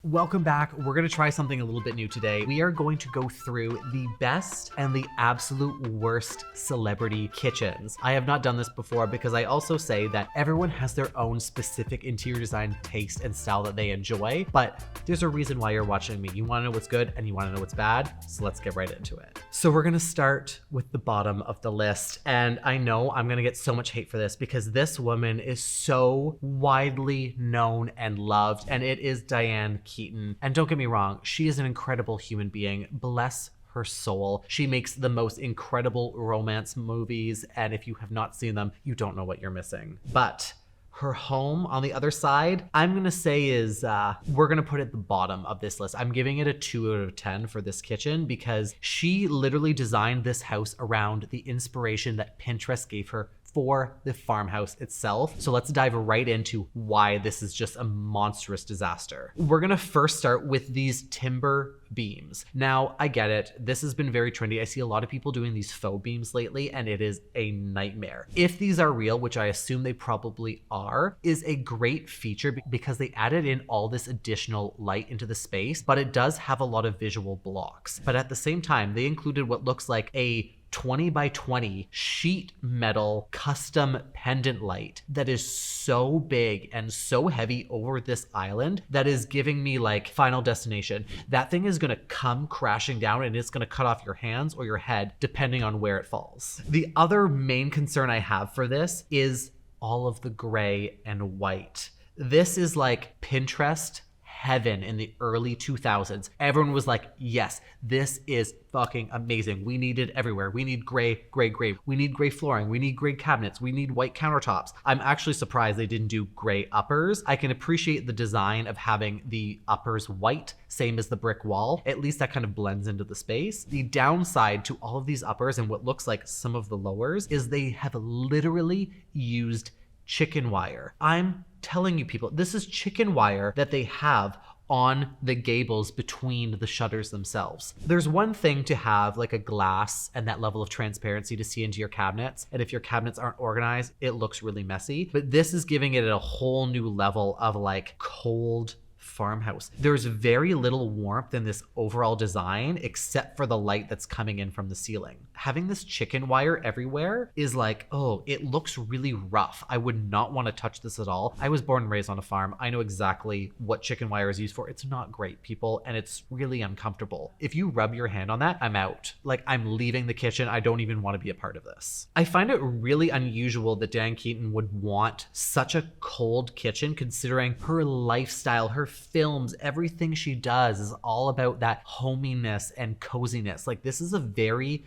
Welcome back. We're going to try something a little bit new today. We are going to go through the best and the absolute worst celebrity kitchens. I have not done this before because I also say that everyone has their own specific interior design taste and style that they enjoy, but there's a reason why you're watching me. You want to know what's good and you want to know what's bad, so let's get right into it. So we're going to start with the bottom of the list, and I know I'm going to get so much hate for this because this woman is so widely known and loved, and it is Diane Keaton. And don't get me wrong, she is an incredible human being. Bless her soul. She makes the most incredible romance movies, and if you have not seen them, you don't know what you're missing. But her home on the other side, I'm gonna say is, we're gonna put it at the bottom of this list. I'm giving it a 2 out of 10 for this kitchen because she literally designed this house around the inspiration that Pinterest gave her for the farmhouse itself. So let's dive right into why this is just a monstrous disaster. We're gonna first start with these timber beams. Now, I get it. This has been very trendy. I see a lot of people doing these faux beams lately, and it is a nightmare. If these are real, which I assume they probably are, is a great feature because they added in all this additional light into the space, but it does have a lot of visual blocks. But at the same time, they included what looks like a 20 by 20 sheet metal custom pendant light that is so big and so heavy over this island that is giving me like Final Destination. That thing is gonna come crashing down and it's gonna cut off your hands or your head depending on where it falls. The other main concern I have for this is all of the gray and white. This is like Pinterest heaven in the early 2000s. Everyone was like, yes, this is fucking amazing. We need it everywhere. We need gray, gray, gray. We need gray flooring. We need gray cabinets. We need white countertops. I'm actually surprised they didn't do gray uppers. I can appreciate the design of having the uppers white, same as the brick wall. At least that kind of blends into the space. The downside to all of these uppers and what looks like some of the lowers is they have literally used chicken wire. I'm telling you people, this is chicken wire that they have on the gables between the shutters themselves. There's one thing to have like a glass and that level of transparency to see into your cabinets, and if your cabinets aren't organized, it looks really messy. But this is giving it a whole new level of like cold farmhouse. There's very little warmth in this overall design except for the light that's coming in from the ceiling. Having this chicken wire everywhere is like, oh, it looks really rough. I would not want to touch this at all. I was born and raised on a farm. I know exactly what chicken wire is used for. It's not great, people, and it's really uncomfortable. If you rub your hand on that, I'm out. Like, I'm leaving the kitchen. I don't even want to be a part of this. I find it really unusual that Diane Keaton would want such a cold kitchen considering her lifestyle, her films, everything she does is all about that hominess and coziness. Like, this is a very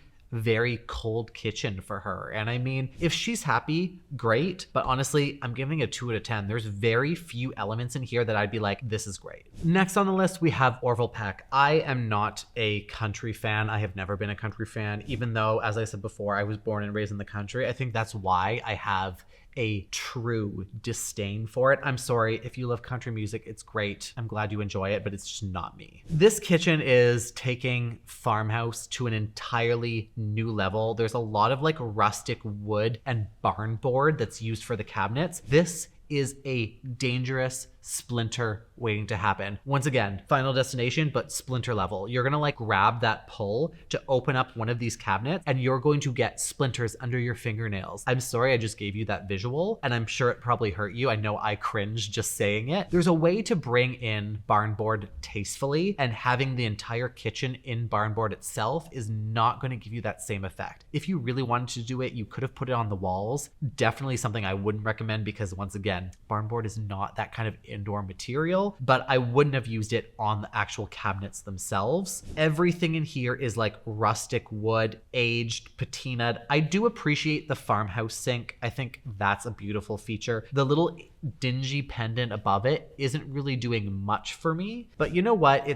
cold kitchen for her. And I mean, if she's happy, great. But honestly, I'm giving it a 2 out of 10. There's very few elements in here that I'd be like, this is great. Next on the list, we have Orville Peck. I am not a country fan. I have never been a country fan, even though, as I said before, I was born and raised in the country. I think that's why I have a true disdain for it. I'm sorry, if you love country music, it's great. I'm glad you enjoy it, but it's just not me. This kitchen is taking farmhouse to an entirely new level. There's a lot of like rustic wood and barn board that's used for the cabinets. This is a dangerous splinter waiting to happen. Once again, Final Destination, but splinter level. You're gonna like grab that pull to open up one of these cabinets and you're going to get splinters under your fingernails. I'm sorry I just gave you that visual and I'm sure it probably hurt you. I know I cringe just saying it. There's a way to bring in barn board tastefully, and having the entire kitchen in barn board itself is not going to give you that same effect. If you really wanted to do it, you could have put it on the walls. Definitely something I wouldn't recommend because once again, barn board is not that kind of indoor material, but I wouldn't have used it on the actual cabinets themselves. Everything in here is like rustic wood, aged, patinaed. I do appreciate the farmhouse sink. I think that's a beautiful feature. The little dingy pendant above it isn't really doing much for me, but you know what?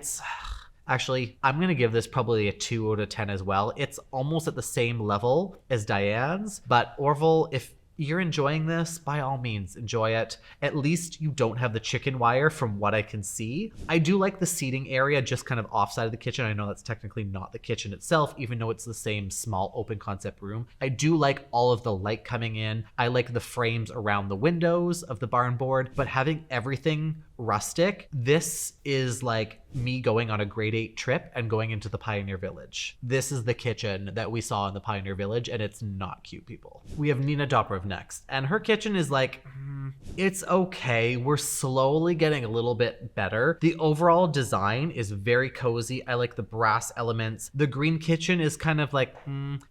Actually, I'm going to give this probably a 2 out of 10 as well. It's almost at the same level as Diane's, but Orville, if you're enjoying this, by all means, enjoy it. At least you don't have the chicken wire from what I can see. I do like the seating area just kind of offside of the kitchen. I know that's technically not the kitchen itself, even though it's the same small open concept room. I do like all of the light coming in. I like the frames around the windows of the barn board, but having everything rustic. This is like me going on a grade 8 trip and going into the Pioneer Village. This is the kitchen that we saw in the Pioneer Village, and it's not cute, people. We have Nina Dobrev next, and her kitchen is like, it's okay. We're slowly getting a little bit better. The overall design is very cozy. I like the brass elements. The green kitchen is kind of like,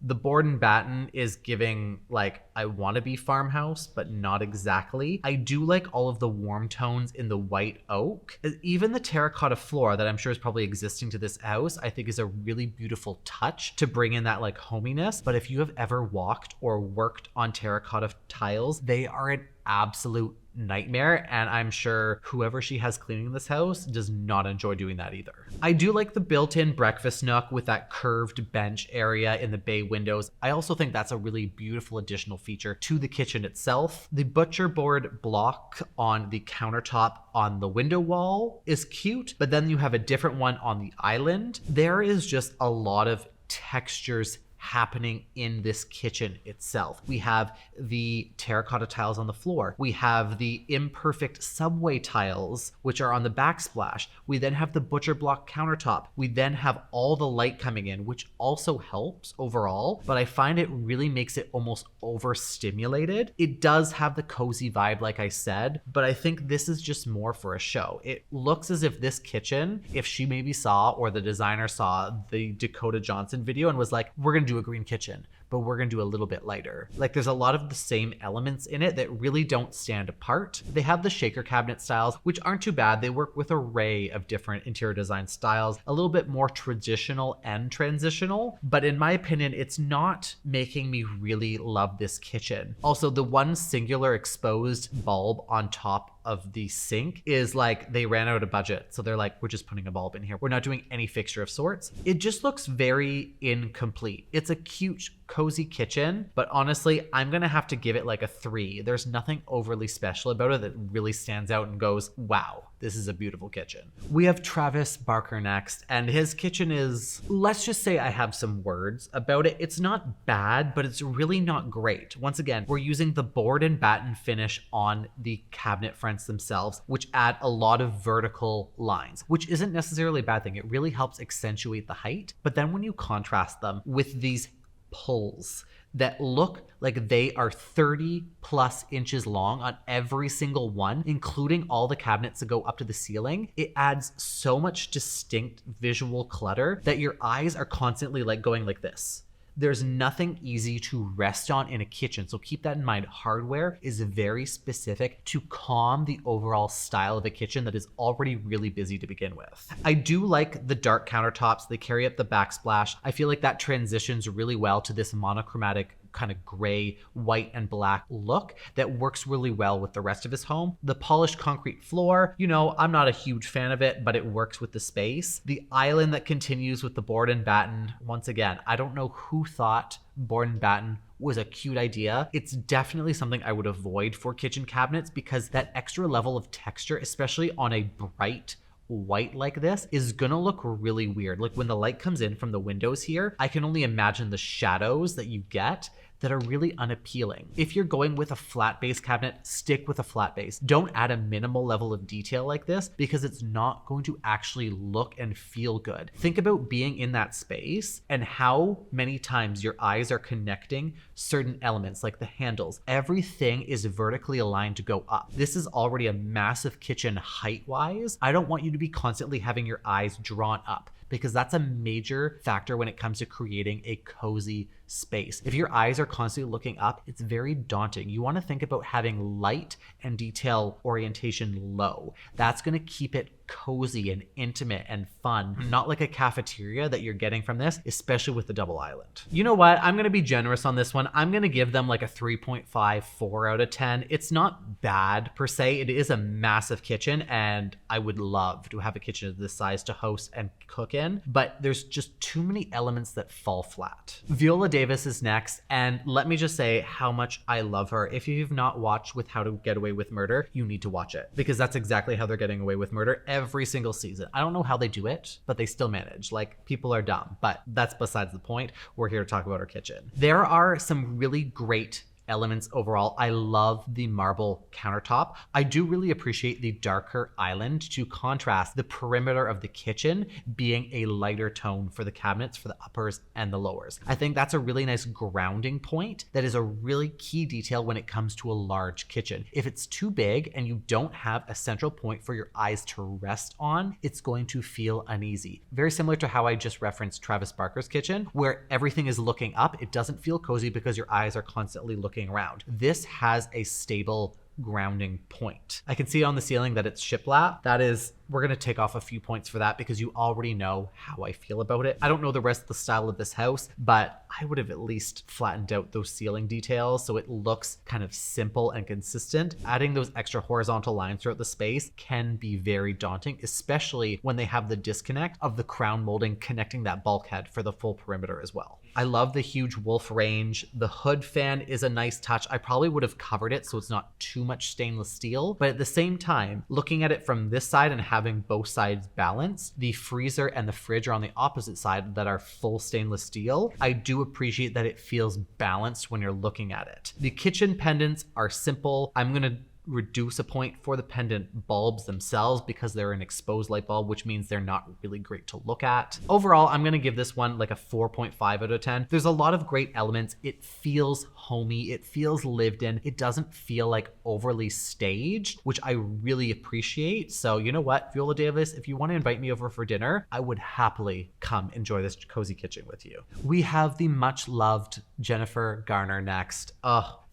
the board and batten is giving like, I want to be farmhouse, but not exactly. I do like all of the warm tones in the white oak. Even the terracotta floor that I'm sure is probably existing to this house, I think is a really beautiful touch to bring in that like hominess. But if you have ever walked or worked on terracotta tiles, they are an absolute nightmare, and I'm sure whoever she has cleaning this house does not enjoy doing that either. I do like the built-in breakfast nook with that curved bench area in the bay windows. I also think that's a really beautiful additional feature to the kitchen itself. The butcher board block on the countertop on the window wall is cute, but then you have a different one on the island. There is just a lot of textures happening in this kitchen itself. We have the terracotta tiles on the floor. We have the imperfect subway tiles, which are on the backsplash. We then have the butcher block countertop. We then have all the light coming in, which also helps overall, but I find it really makes it almost overstimulated. It does have the cozy vibe, like I said, but I think this is just more for a show. It looks as if this kitchen, if she maybe saw, or the designer saw the Dakota Johnson video and was like, we're gonna do a green kitchen, but we're gonna do a little bit lighter. Like, there's a lot of the same elements in it that really don't stand apart. They have the shaker cabinet styles, which aren't too bad. They work with an array of different interior design styles, a little bit more traditional and transitional, but in my opinion, it's not making me really love this kitchen. Also, the one singular exposed bulb on top of the sink is like, they ran out of budget, so they're like, we're just putting a bulb in here. We're not doing any fixture of sorts. It just looks very incomplete. It's a cute, cozy kitchen, but honestly, I'm gonna have to give it like a 3. There's nothing overly special about it that really stands out and goes, wow, this is a beautiful kitchen. We have Travis Barker next, and his kitchen is, let's just say I have some words about it. It's not bad, but it's really not great. Once again, we're using the board and batten finish on the cabinet fronts themselves, which add a lot of vertical lines, which isn't necessarily a bad thing. It really helps accentuate the height. But then when you contrast them with these pulls that look like they are 30 plus inches long on every single one, including all the cabinets that go up to the ceiling, it adds so much distinct visual clutter that your eyes are constantly like going like this. There's nothing easy to rest on in a kitchen, so keep that in mind. Hardware is very specific to calm the overall style of a kitchen that is already really busy to begin with. I do like the dark countertops. They carry up the backsplash. I feel like that transitions really well to this monochromatic kind of gray, white, and black look that works really well with the rest of his home. The polished concrete floor, you know, I'm not a huge fan of it, but it works with the space. The island that continues with the board and batten, once again, I don't know who thought board and batten was a cute idea. It's definitely something I would avoid for kitchen cabinets because that extra level of texture, especially on a bright white like this, is gonna look really weird. Like when the light comes in from the windows here, I can only imagine the shadows that you get that are really unappealing. If you're going with a flat base cabinet, stick with a flat base. Don't add a minimal level of detail like this because it's not going to actually look and feel good. Think about being in that space and how many times your eyes are connecting certain elements like the handles. Everything is vertically aligned to go up. This is already a massive kitchen height-wise. I don't want you to be constantly having your eyes drawn up, because that's a major factor when it comes to creating a cozy space. If your eyes are constantly looking up, it's very daunting. You want to think about having light and detail orientation low. That's going to keep it cozy and intimate and fun, not like a cafeteria that you're getting from this, especially with the double island. You know what? I'm going to be generous on this one. I'm going to give them like a 3.54 out of 10. It's not bad per se. It is a massive kitchen, and I would love to have a kitchen of this size to host and cook in, but there's just too many elements that fall flat. Viola Davis is next, and let me just say how much I love her. If you've not watched With How to Get Away with Murder, you need to watch it, because that's exactly how they're getting away with murder every single season. I don't know how they do it, but they still manage. Like, people are dumb, but that's besides the point. We're here to talk about our kitchen. There are some really great elements overall. I love the marble countertop. I do really appreciate the darker island to contrast the perimeter of the kitchen being a lighter tone for the cabinets, for the uppers and the lowers. I think that's a really nice grounding point that is a really key detail when it comes to a large kitchen. If it's too big and you don't have a central point for your eyes to rest on, it's going to feel uneasy. Very similar to how I just referenced Travis Barker's kitchen, where everything is looking up. It doesn't feel cozy because your eyes are constantly looking around. This has a stable grounding point. I can see on the ceiling that it's shiplap. That is, we're going to take off a few points for that because you already know how I feel about it. I don't know the rest of the style of this house, but I would have at least flattened out those ceiling details so it looks kind of simple and consistent. Adding those extra horizontal lines throughout the space can be very daunting, especially when they have the disconnect of the crown molding connecting that bulkhead for the full perimeter as well. I love the huge wolf range. The hood fan is a nice touch. I probably would have covered it so it's not too much stainless steel, but at the same time, looking at it from this side and having both sides balanced, the freezer and the fridge are on the opposite side that are full stainless steel. I do appreciate that it feels balanced when you're looking at it. The kitchen pendants are simple. I'm gonna reduce a point for the pendant bulbs themselves because they're an exposed light bulb, which means they're not really great to look at. Overall, I'm gonna give this one like a 4.5 out of 10. There's a lot of great elements. It feels homey, it feels lived in. It doesn't feel like overly staged, which I really appreciate. So you know what, Viola Davis, if you want to invite me over for dinner, I would happily come enjoy this cozy kitchen with you. We have the much loved Jennifer Garner next.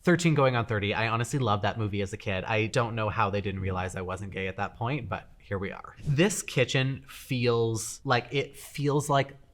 13 going on 30. I honestly loved that movie as a kid. I don't know how they didn't realize I wasn't gay at that point, but here we are. This kitchen feels like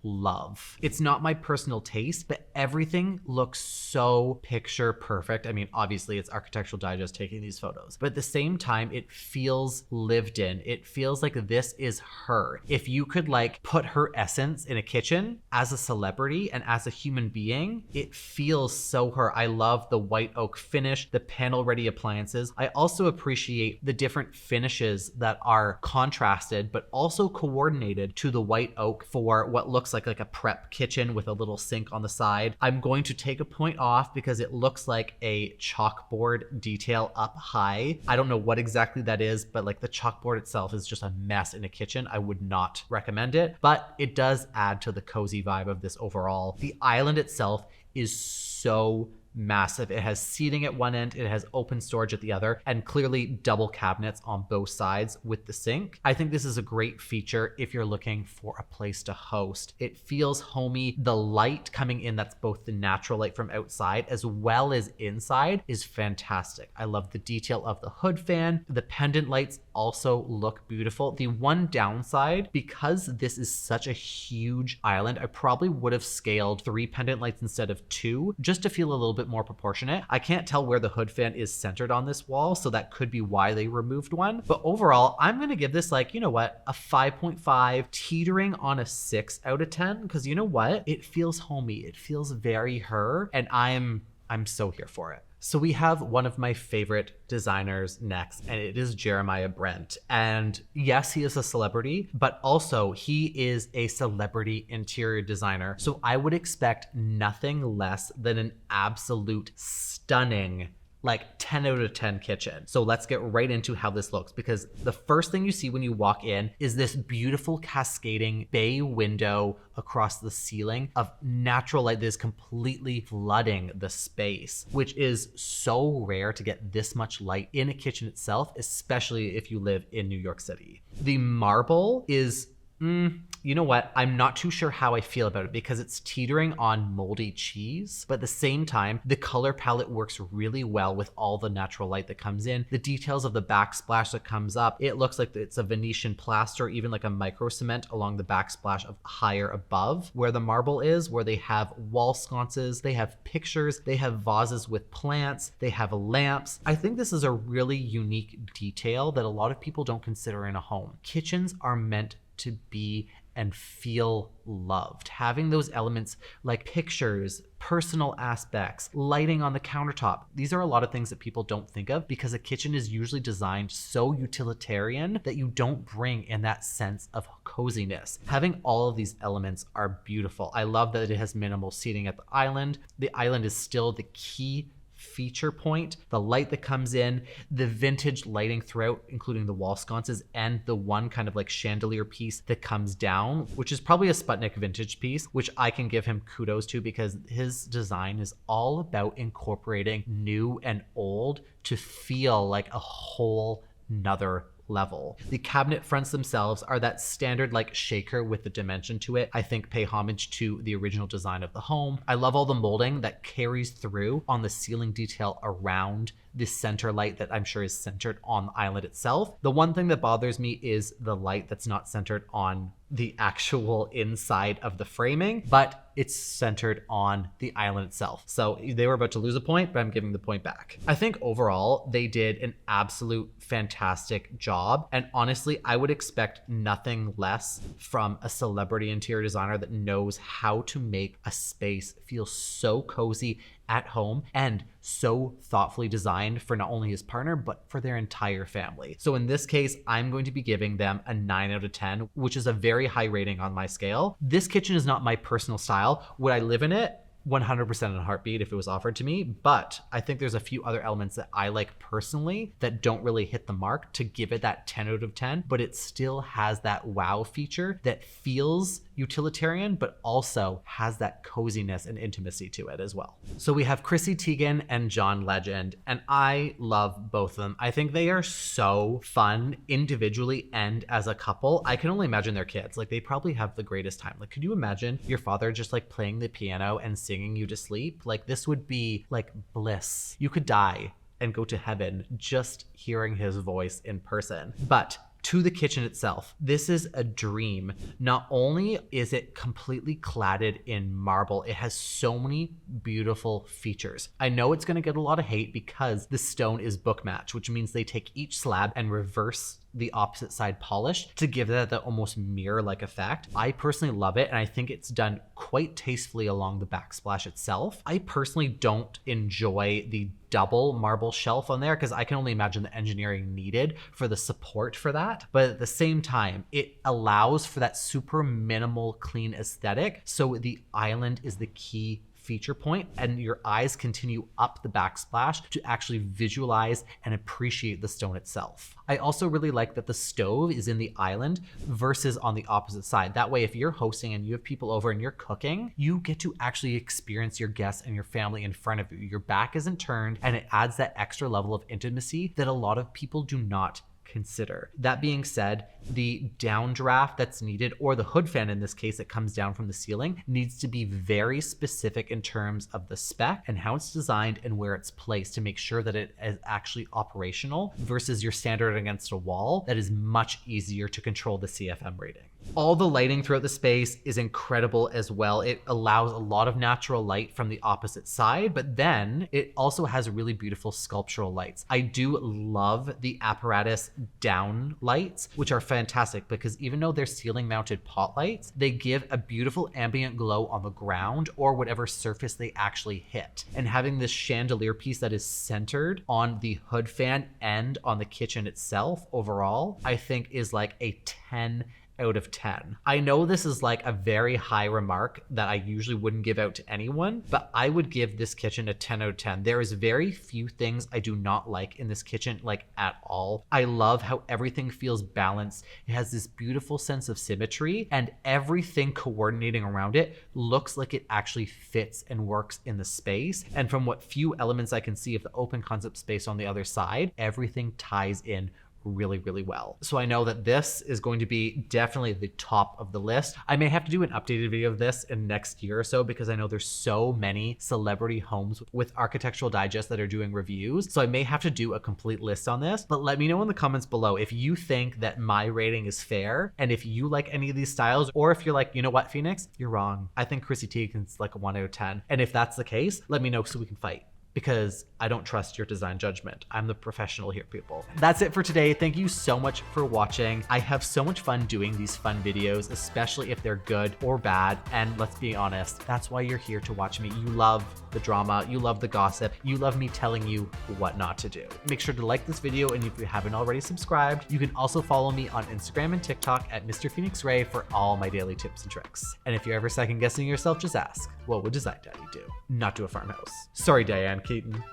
love. It's not my personal taste, but everything looks so picture perfect. I mean, obviously it's Architectural Digest taking these photos, but at the same time, it feels lived in. It feels like this is her. If you could like put her essence in a kitchen as a celebrity and as a human being, it feels so her. I love the white oak finish, the panel ready appliances. I also appreciate the different finishes that are contrasted, but also coordinated to the white oak for what looks like a prep kitchen with a little sink on the side. I'm going to take a point off because it looks like a chalkboard detail up high. I don't know what exactly that is, but like the chalkboard itself is just a mess in a kitchen. I would not recommend it, but it does add to the cozy vibe of this overall. The island itself is so massive. It has seating at one end, it has open storage at the other, and clearly double cabinets on both sides with the sink. I think this is a great feature if you're looking for a place to host. It feels homey. The light coming in, that's both the natural light from outside as well as inside, is fantastic. I love the detail of the hood fan. The pendant lights also look beautiful. The one downside, because this is such a huge island, I probably would have scaled 3 pendant lights instead of 2 just to feel a little bit more proportionate. I can't tell where the hood fan is centered on this wall, so that could be why they removed one. But overall, I'm gonna give this, like, you know what, a 5.5, teetering on a 6 out of 10, because you know what? It feels homey. It feels very her, and I'm so here for it. So we have one of my favorite designers next, and it is Jeremiah Brent. And yes, he is a celebrity, but also he is a celebrity interior designer. So I would expect nothing less than an absolute stunning, like 10 out of 10 kitchen. So let's get right into how this looks, because the first thing you see when you walk in is this beautiful cascading bay window across the ceiling of natural light that is completely flooding the space, which is so rare to get this much light in a kitchen itself, especially if you live in New York City. The marble is you know what? I'm not too sure how I feel about it because it's teetering on moldy cheese, but at the same time, the color palette works really well with all the natural light that comes in. The details of the backsplash that comes up, it looks like it's a Venetian plaster, even like a micro cement along the backsplash of higher above where the marble is, where they have wall sconces, they have pictures, they have vases with plants, they have lamps. I think this is a really unique detail that a lot of people don't consider in a home. Kitchens are meant to be and feel loved. Having those elements like pictures, personal aspects, lighting on the countertop. These are a lot of things that people don't think of because a kitchen is usually designed so utilitarian that you don't bring in that sense of coziness. Having all of these elements are beautiful. I love that it has minimal seating at the island. The island is still the key feature point, the light that comes in, the vintage lighting throughout, including the wall sconces and the one kind of like chandelier piece that comes down, which is probably a Sputnik vintage piece, which I can give him kudos to because his design is all about incorporating new and old to feel like a whole nother level. The cabinet fronts themselves are that standard like shaker with the dimension to it. I think pay homage to the original design of the home. I love all the molding that carries through on the ceiling detail around the center light that I'm sure is centered on the island itself. The one thing that bothers me is the light that's not centered on the actual inside of the framing, but it's centered on the island itself. So they were about to lose a point, but I'm giving the point back. I think overall they did an absolute fantastic job. And honestly, I would expect nothing less from a celebrity interior designer that knows how to make a space feel so cozy at home and so thoughtfully designed for not only his partner, but for their entire family. So in this case, I'm going to be giving them a 9 out of 10, which is a very high rating on my scale. This kitchen is not my personal style. Would I live in it? 100% in a heartbeat if it was offered to me, but I think there's a few other elements that I like personally that don't really hit the mark to give it that 10 out of 10, but it still has that wow feature that feels utilitarian, but also has that coziness and intimacy to it as well. So we have Chrissy Teigen and John Legend, and I love both of them. I think they are so fun individually and as a couple. I can only imagine their kids. Like they probably have the greatest time. Like, could you imagine your father just like playing the piano and singing you to sleep? Like this would be like bliss. You could die and go to heaven just hearing his voice in person. But to the kitchen itself, this is a dream. Not only is it completely cladded in marble, it has so many beautiful features. I know it's going to get a lot of hate because the stone is book match, which means they take each slab and reverse the opposite side polish to give that almost mirror-like effect. I personally love it, and I think it's done quite tastefully along the backsplash itself. I personally don't enjoy the double marble shelf on there because I can only imagine the engineering needed for the support for that. But at the same time, it allows for that super minimal clean aesthetic. So the island is the key feature point, and your eyes continue up the backsplash to actually visualize and appreciate the stone itself. I also really like that the stove is in the island versus on the opposite side. That way, if you're hosting and you have people over and you're cooking, you get to actually experience your guests and your family in front of you. Your back isn't turned, and it adds that extra level of intimacy that a lot of people do not consider. That being said, the downdraft that's needed, or the hood fan in this case that comes down from the ceiling, needs to be very specific in terms of the spec and how it's designed and where it's placed to make sure that it is actually operational versus your standard against a wall that is much easier to control the CFM rating. All the lighting throughout the space is incredible as well. It allows a lot of natural light from the opposite side, but then it also has really beautiful sculptural lights. I do love the apparatus down lights, which are fantastic because even though they're ceiling mounted pot lights, they give a beautiful ambient glow on the ground or whatever surface they actually hit. And having this chandelier piece that is centered on the hood fan and on the kitchen itself overall, I think is like a 10 out of 10. I know this is like a very high remark that I usually wouldn't give out to anyone, but I would give this kitchen a 10 out of 10. There is very few things I do not like in this kitchen, like at all. I love how everything feels balanced. It has this beautiful sense of symmetry, and everything coordinating around it looks like it actually fits and works in the space. And from what few elements I can see of the open concept space on the other side, everything ties in really, really well. So I know that this is going to be definitely the top of the list. I may have to do an updated video of this in next year or so because I know there's so many celebrity homes with Architectural Digest that are doing reviews. So I may have to do a complete list on this, but let me know in the comments below if you think that my rating is fair and if you like any of these styles, or if you're like, you know what, Phoenix, you're wrong. I think Chrissy Teigen's like a 1 out of 10. And if that's the case, let me know so we can fight, because I don't trust your design judgment. I'm the professional here, people. That's it for today. Thank you so much for watching. I have so much fun doing these fun videos, especially if they're good or bad. And let's be honest, that's why you're here to watch me. You love the drama, you love the gossip, you love me telling you what not to do. Make sure to like this video, and if you haven't already subscribed, you can also follow me on Instagram and TikTok at Mr. Phoenix Ray for all my daily tips and tricks. And if you're ever second guessing yourself, just ask. What would Design Daddy do? Not do a farmhouse. Sorry, Diane Keaton.